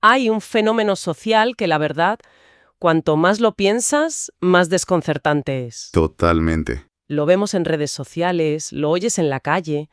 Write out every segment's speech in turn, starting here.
Hay un fenómeno social que, la verdad, cuanto más lo piensas, más desconcertante es. Totalmente. Lo vemos en redes sociales, lo oyes en la calle,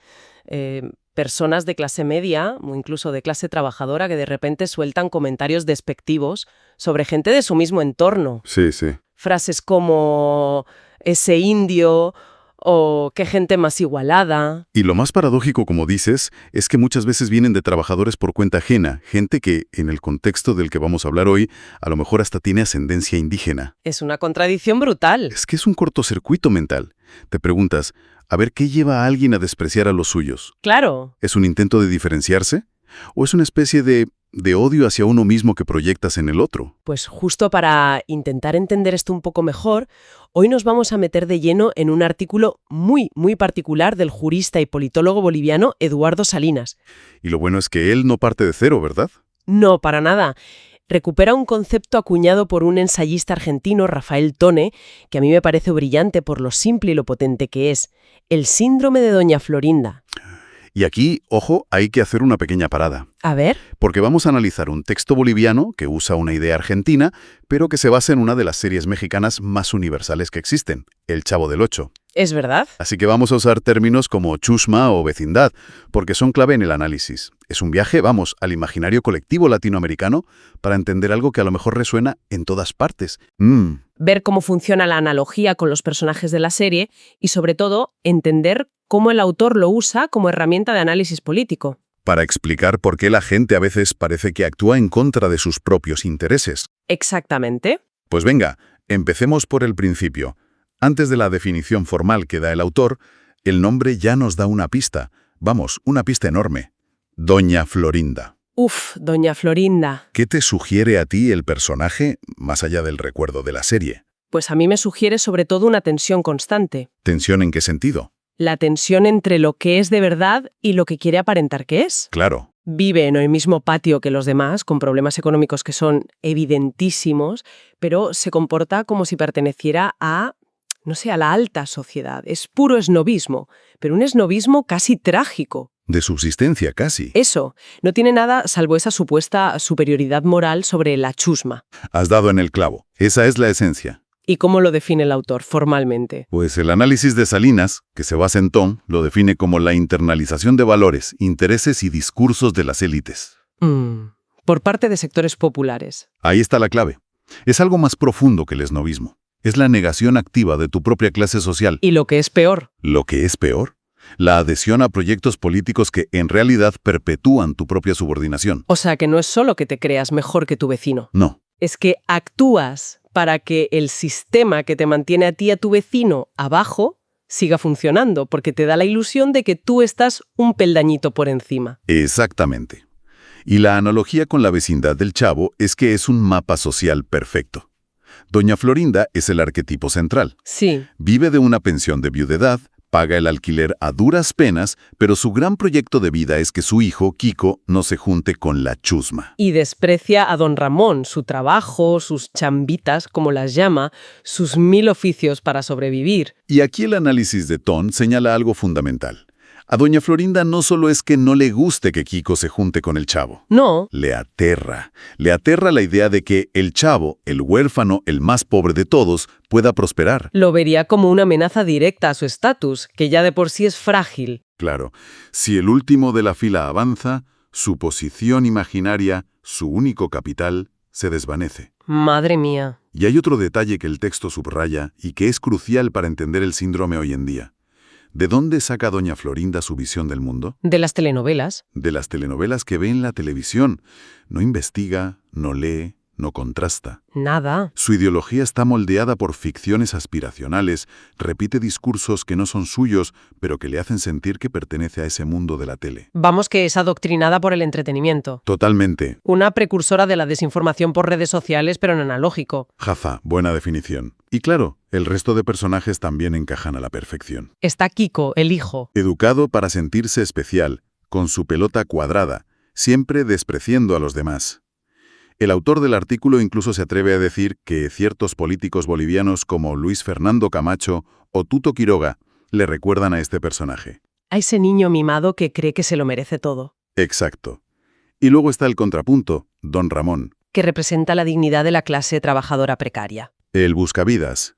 personas de clase media o incluso de clase trabajadora que de repente sueltan comentarios despectivos sobre gente de su mismo entorno. Sí, sí. Frases como ese indio o qué gente más igualada. Y lo más paradójico, como dices, es que muchas veces vienen de trabajadores por cuenta ajena, gente que, en el contexto del que vamos a hablar hoy, a lo mejor hasta tiene ascendencia indígena. Es una contradicción brutal. Es que es un cortocircuito mental. Te preguntas, a ver, ¿qué lleva a alguien a despreciar a los suyos? Claro. ¿Es un intento de diferenciarse? ¿O es una especie de odio hacia uno mismo que proyectas en el otro? Pues justo para intentar entender esto un poco mejor, hoy nos vamos a meter de lleno en un artículo muy, muy particular del jurista y politólogo boliviano Eduardo Salinas. Y lo bueno es que él no parte de cero, ¿verdad? No, para nada. Recupera un concepto acuñado por un ensayista argentino, Rafael Tone, que a mí me parece brillante por lo simple y lo potente que es: el síndrome de Doña Florinda. Y aquí, ojo, hay que hacer una pequeña parada. A ver. Porque vamos a analizar un texto boliviano que usa una idea argentina, pero que se basa en una de las series mexicanas más universales que existen, El Chavo del Ocho. ¿Es verdad? Así que vamos a usar términos como chusma o vecindad, porque son clave en el análisis. Es un viaje, vamos, al imaginario colectivo latinoamericano para entender algo que a lo mejor resuena en todas partes. Ver cómo funciona la analogía con los personajes de la serie y, sobre todo, entender cómo el autor lo usa como herramienta de análisis político. Para explicar por qué la gente a veces parece que actúa en contra de sus propios intereses. Exactamente. Pues venga, empecemos por el principio. Antes de la definición formal que da el autor, el nombre ya nos da una pista. Vamos, una pista enorme. Doña Florinda. Uf, Doña Florinda. ¿Qué te sugiere a ti el personaje, más allá del recuerdo de la serie? Pues a mí me sugiere sobre todo una tensión constante. ¿Tensión en qué sentido? La tensión entre lo que es de verdad y lo que quiere aparentar que es. Claro. Vive en el mismo patio que los demás, con problemas económicos que son evidentísimos, pero se comporta como si perteneciera a, no sé, a la alta sociedad. Es puro esnobismo, pero un esnobismo casi trágico. De subsistencia, casi. Eso, no tiene nada salvo esa supuesta superioridad moral sobre la chusma. Has dado en el clavo. Esa es la esencia. ¿Y cómo lo define el autor formalmente? Pues el análisis de Salinas, que se basa en Ton, lo define como la internalización de valores, intereses y discursos de las élites. Por parte de sectores populares. Ahí está la clave. Es algo más profundo que el esnobismo. Es la negación activa de tu propia clase social. Y lo que es peor. Lo que es peor, la adhesión a proyectos políticos que en realidad perpetúan tu propia subordinación. O sea que no es solo que te creas mejor que tu vecino. No. Es que actúas para que el sistema que te mantiene a ti y a tu vecino abajo siga funcionando, porque te da la ilusión de que tú estás un peldañito por encima. Exactamente. Y la analogía con la vecindad del Chavo es que es un mapa social perfecto. Doña Florinda es el arquetipo central. Sí. Vive de una pensión de viudedad, paga el alquiler a duras penas, pero su gran proyecto de vida es que su hijo, Kiko, no se junte con la chusma. Y desprecia a don Ramón, su trabajo, sus chambitas, como las llama, sus 1000 oficios para sobrevivir. Y aquí el análisis de Ton señala algo fundamental. A doña Florinda no solo es que no le guste que Kiko se junte con el Chavo. No. Le aterra. Le aterra la idea de que el Chavo, el huérfano, el más pobre de todos, pueda prosperar. Lo vería como una amenaza directa a su estatus, que ya de por sí es frágil. Claro, si el último de la fila avanza, su posición imaginaria, su único capital, se desvanece. Madre mía. Y hay otro detalle que el texto subraya y que es crucial para entender el síndrome hoy en día. ¿De dónde saca doña Florinda su visión del mundo? De las telenovelas. De las telenovelas que ve en la televisión. No investiga, no lee, no contrasta. Nada. Su ideología está moldeada por ficciones aspiracionales, repite discursos que no son suyos, pero que le hacen sentir que pertenece a ese mundo de la tele. Vamos, que es adoctrinada por el entretenimiento. Totalmente. Una precursora de la desinformación por redes sociales, pero en analógico. Jaza, buena definición. Y claro, el resto de personajes también encajan a la perfección. Está Kiko, el hijo. Educado para sentirse especial, con su pelota cuadrada, siempre despreciando a los demás. El autor del artículo incluso se atreve a decir que ciertos políticos bolivianos como Luis Fernando Camacho o Tuto Quiroga le recuerdan a este personaje. A ese niño mimado que cree que se lo merece todo. Exacto. Y luego está el contrapunto, don Ramón, Que representa la dignidad de la clase trabajadora precaria. el buscavidas,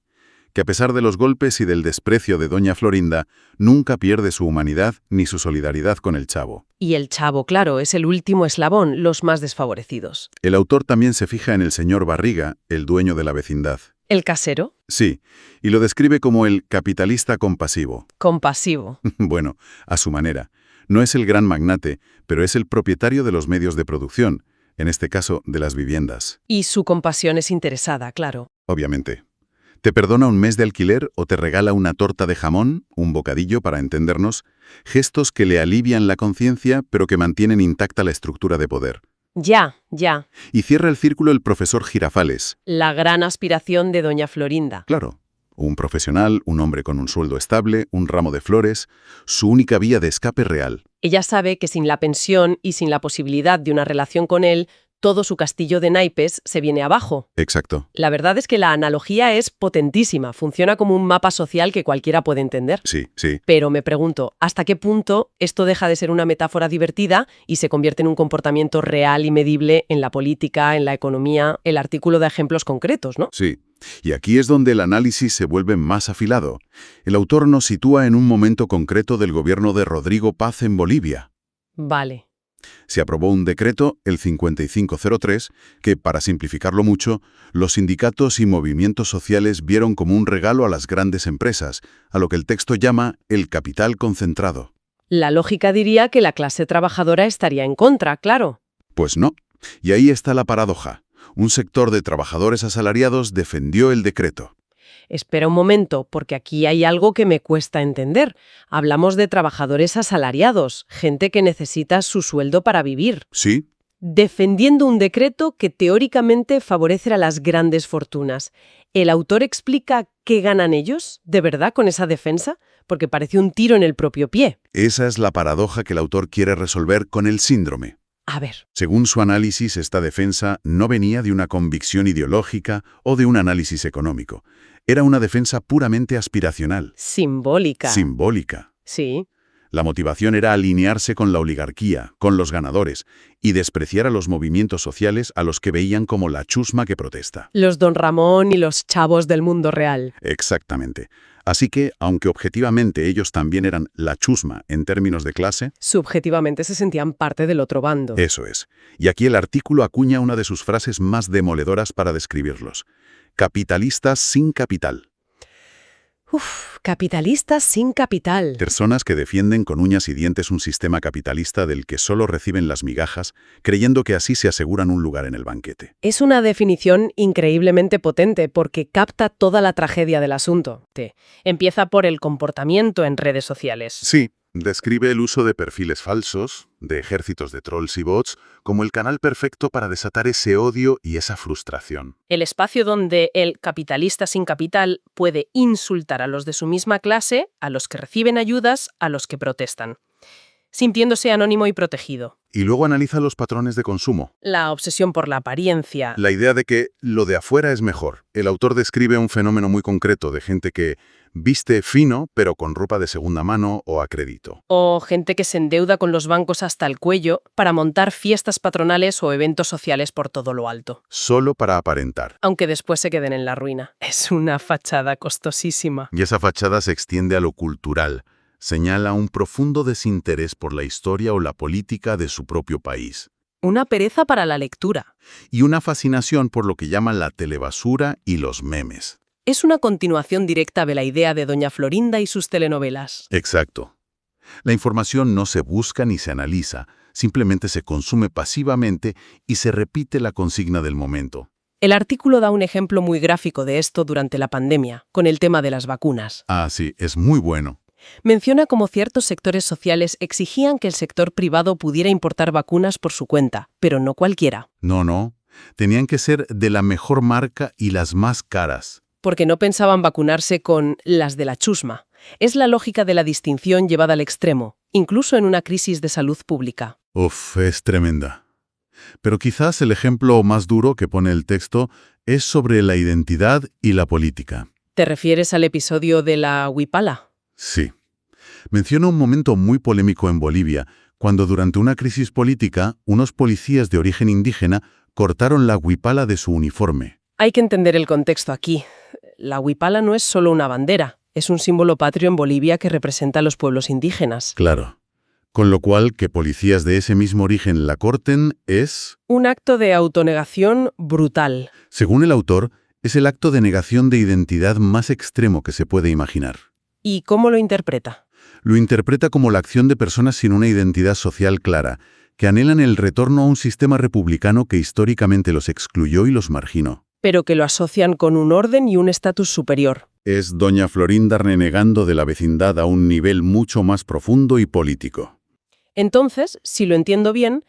que a pesar de los golpes y del desprecio de doña Florinda, nunca pierde su humanidad ni su solidaridad con el chavo. Y el chavo, claro, es el último eslabón, los más desfavorecidos. El autor también se fija en el señor Barriga, el dueño de la vecindad. ¿El casero? Sí, y lo describe como el capitalista compasivo. Compasivo. Bueno, a su manera. No es el gran magnate, pero es el propietario de los medios de producción, en este caso de las viviendas. Y su compasión es interesada, claro. Obviamente. Te perdona un mes de alquiler o te regala una torta de jamón, un bocadillo para entendernos, gestos que le alivian la conciencia pero que mantienen intacta la estructura de poder. Ya. Y cierra el círculo el profesor Girafales. La gran aspiración de doña Florinda. Claro, un profesional, un hombre con un sueldo estable, un ramo de flores, su única vía de escape real. Ella sabe que sin la pensión y sin la posibilidad de una relación con él, todo su castillo de naipes se viene abajo. Exacto. La verdad es que la analogía es potentísima, funciona como un mapa social que cualquiera puede entender. Sí. Pero me pregunto, ¿hasta qué punto esto deja de ser una metáfora divertida y se convierte en un comportamiento real y medible en la política, en la economía? El artículo da ejemplos concretos, ¿no? Sí. Y aquí es donde el análisis se vuelve más afilado. El autor nos sitúa en un momento concreto del gobierno de Rodrigo Paz en Bolivia. Vale. Se aprobó un decreto, el 5503, que, para simplificarlo mucho, los sindicatos y movimientos sociales vieron como un regalo a las grandes empresas, a lo que el texto llama el capital concentrado. La lógica diría que la clase trabajadora estaría en contra, claro. Pues no. Y ahí está la paradoja. Un sector de trabajadores asalariados defendió el decreto. Espera un momento, porque aquí hay algo que me cuesta entender. Hablamos de trabajadores asalariados, gente que necesita su sueldo para vivir. Sí, Defendiendo un decreto que teóricamente favorece a las grandes fortunas. ¿El autor explica qué ganan ellos, de verdad, con esa defensa? Porque parece un tiro en el propio pie. esa es la paradoja que el autor quiere resolver con el síndrome. A ver, Según su análisis, esta defensa no venía de una convicción ideológica o de un análisis económico. Era una defensa puramente aspiracional, simbólica. simbólica. Sí. La motivación era alinearse con la oligarquía, con los ganadores, y despreciar a los movimientos sociales a los que veían como la chusma que protesta. Los Don Ramón y los chavos del mundo real. Exactamente. Así que, aunque objetivamente ellos también eran la chusma en términos de clase, Subjetivamente se sentían parte del otro bando. eso es. Y aquí el artículo acuña una de sus frases más demoledoras para describirlos. Capitalistas sin capital. Capitalistas sin capital. Personas que defienden con uñas y dientes un sistema capitalista del que solo reciben las migajas, creyendo que así se aseguran un lugar en el banquete. Es una definición increíblemente potente porque capta toda la tragedia del asunto. Empieza por el comportamiento en redes sociales. Sí, describe el uso de perfiles falsos, de ejércitos de trolls y bots, como el canal perfecto para desatar ese odio y esa frustración. El espacio donde el capitalista sin capital puede insultar a los de su misma clase, a los que reciben ayudas, a los que protestan, sintiéndose anónimo y protegido. Y luego analiza los patrones de consumo. La obsesión por la apariencia. La idea de que lo de afuera es mejor. El autor describe un fenómeno muy concreto de gente que viste fino, pero con ropa de segunda mano o a crédito. O gente que se endeuda con los bancos hasta el cuello para montar fiestas patronales o eventos sociales por todo lo alto, Solo para aparentar. aunque después se queden en la ruina. Es una fachada costosísima. Y esa fachada se extiende a lo cultural. Señala un profundo desinterés por la historia o la política de su propio país. Una pereza para la lectura. Y una fascinación por lo que llaman la telebasura y los memes. Es una continuación directa de la idea de Doña Florinda y sus telenovelas. Exacto. La información no se busca ni se analiza, simplemente se consume pasivamente y se repite la consigna del momento. El artículo da un ejemplo muy gráfico de esto durante la pandemia, con el tema de las vacunas. Ah, sí, es muy bueno. Menciona cómo ciertos sectores sociales exigían que el sector privado pudiera importar vacunas por su cuenta, pero no cualquiera, No. Tenían que ser de la mejor marca y las más caras. porque no pensaban vacunarse con las de la chusma. Es la lógica de la distinción llevada al extremo, incluso en una crisis de salud pública. Uf, es tremenda. Pero quizás el ejemplo más duro que pone el texto es sobre la identidad y la política. ¿Te refieres al episodio de la huipala? Sí. Menciona un momento muy polémico en Bolivia, cuando durante una crisis política, unos policías de origen indígena cortaron la huipala de su uniforme. Hay que entender el contexto aquí. La huipala no es solo una bandera, es un símbolo patrio en Bolivia que representa a los pueblos indígenas. Claro. Con lo cual, que policías de ese mismo origen la corten es... Un acto de autonegación brutal. Según el autor, es el acto de negación de identidad más extremo que se puede imaginar. ¿Y cómo lo interpreta? Lo interpreta como la acción de personas sin una identidad social clara, que anhelan el retorno a un sistema republicano que históricamente los excluyó y los marginó. Pero que lo asocian con un orden y un estatus superior. Es doña Florinda renegando de la vecindad a un nivel mucho más profundo y político. Entonces, si lo entiendo bien,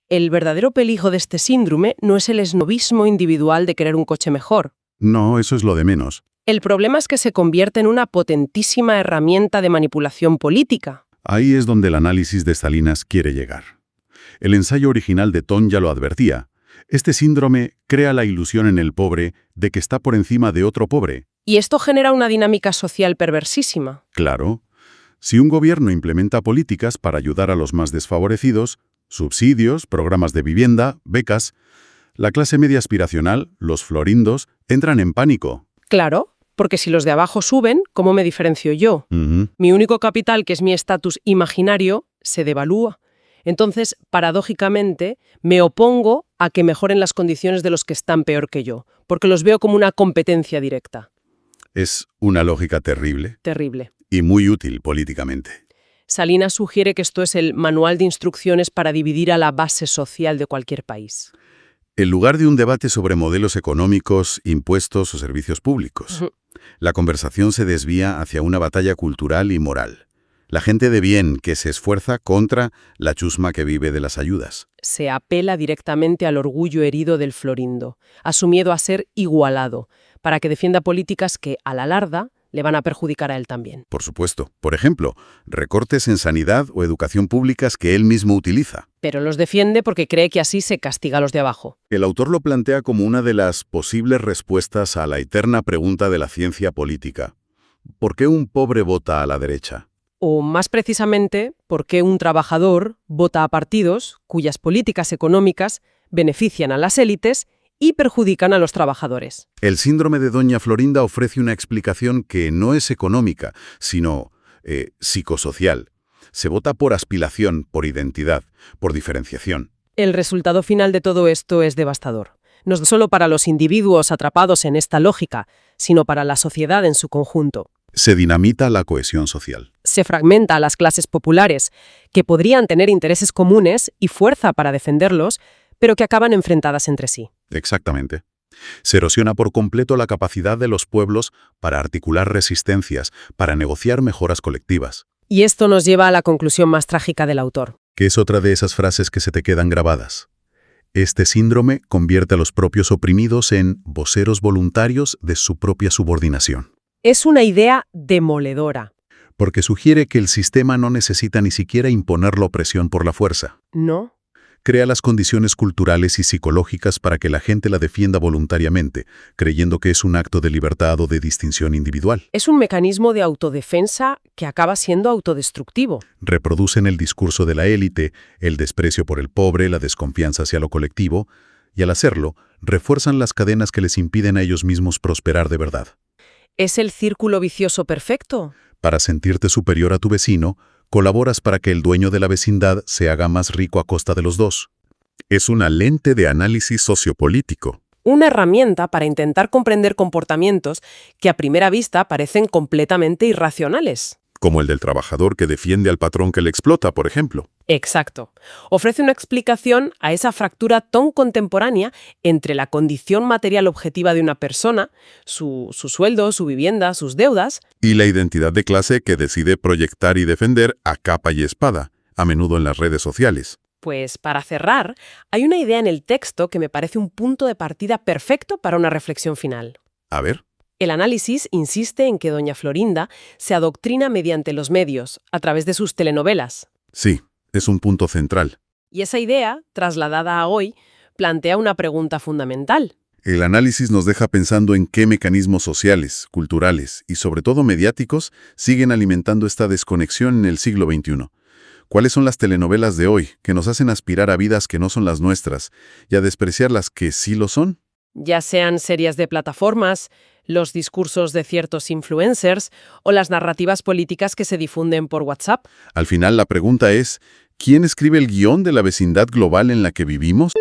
el verdadero peligro de este síndrome no es el esnobismo individual de querer un coche mejor. No, eso es lo de menos. El problema es que se convierte en una potentísima herramienta de manipulación política. Ahí es donde el análisis de Salinas quiere llegar. El ensayo original de Ton ya lo advertía. Este síndrome crea la ilusión en el pobre de que está por encima de otro pobre. Y esto genera una dinámica social perversísima. Claro. Si un gobierno implementa políticas para ayudar a los más desfavorecidos, subsidios, programas de vivienda, becas, la clase media aspiracional, los florindos, entran en pánico. Claro, porque si los de abajo suben, ¿cómo me diferencio yo? Mi único capital, que es mi estatus imaginario, se devalúa. Entonces, paradójicamente, me opongo a que mejoren las condiciones de los que están peor que yo, porque los veo como una competencia directa. Es una lógica terrible. Terrible. Y muy útil políticamente. Salinas sugiere que esto es el manual de instrucciones para dividir a la base social de cualquier país. En lugar de un debate sobre modelos económicos, impuestos o servicios públicos, la conversación se desvía hacia una batalla cultural y moral. La gente de bien que se esfuerza contra la chusma que vive de las ayudas. Se apela directamente al orgullo herido del florindo, a su miedo a ser igualado, para que defienda políticas que, a la larga, le van a perjudicar a él también. Por supuesto. Por ejemplo, recortes en sanidad o educación públicas que él mismo utiliza. Pero los defiende porque cree que así se castiga a los de abajo. El autor lo plantea como una de las posibles respuestas a la eterna pregunta de la ciencia política. ¿Por qué un pobre vota a la derecha? O, más precisamente, por qué un trabajador vota a partidos cuyas políticas económicas benefician a las élites y perjudican a los trabajadores. El síndrome de doña Florinda ofrece una explicación que no es económica, sino psicosocial. Se vota por aspiración, por identidad, por diferenciación. El resultado final de todo esto es devastador. No solo para los individuos atrapados en esta lógica, sino para la sociedad en su conjunto. Se dinamita la cohesión social. Se fragmenta a las clases populares, que podrían tener intereses comunes y fuerza para defenderlos, pero que acaban enfrentadas entre sí. Exactamente. Se erosiona por completo la capacidad de los pueblos para articular resistencias, para negociar mejoras colectivas. Y esto nos lleva a la conclusión más trágica del autor. Que es otra de esas frases que se te quedan grabadas. Este síndrome convierte a los propios oprimidos en voceros voluntarios de su propia subordinación. Es una idea demoledora. Porque sugiere que el sistema no necesita ni siquiera imponer la opresión por la fuerza. ¿No? Crea las condiciones culturales y psicológicas para que la gente la defienda voluntariamente, creyendo que es un acto de libertad o de distinción individual. Es un mecanismo de autodefensa que acaba siendo autodestructivo. Reproducen el discurso de la élite, el desprecio por el pobre, la desconfianza hacia lo colectivo, y al hacerlo, refuerzan las cadenas que les impiden a ellos mismos prosperar de verdad. ¿Es el círculo vicioso perfecto? Para sentirte superior a tu vecino, colaboras para que el dueño de la vecindad se haga más rico a costa de los dos. Es una lente de análisis sociopolítico. Una herramienta para intentar comprender comportamientos que a primera vista parecen completamente irracionales. Como el del trabajador que defiende al patrón que le explota, por ejemplo. Exacto. Ofrece una explicación a esa fractura tan contemporánea entre la condición material objetiva de una persona, su sueldo, su vivienda, sus deudas, y la identidad de clase que decide proyectar y defender a capa y espada, a menudo en las redes sociales. Pues para cerrar, hay una idea en el texto que me parece un punto de partida perfecto para una reflexión final. A ver. El análisis insiste en que doña Florinda se adoctrina mediante los medios, a través de sus telenovelas. Sí, es un punto central. Y esa idea, trasladada a hoy, plantea una pregunta fundamental. El análisis nos deja pensando en qué mecanismos sociales, culturales y sobre todo mediáticos siguen alimentando esta desconexión en el siglo XXI. ¿Cuáles son las telenovelas de hoy que nos hacen aspirar a vidas que no son las nuestras y a despreciar las que sí lo son? Ya sean series de plataformas, los discursos de ciertos influencers o las narrativas políticas que se difunden por WhatsApp. Al final la pregunta es, ¿quién escribe el guión de la vecindad global en la que vivimos?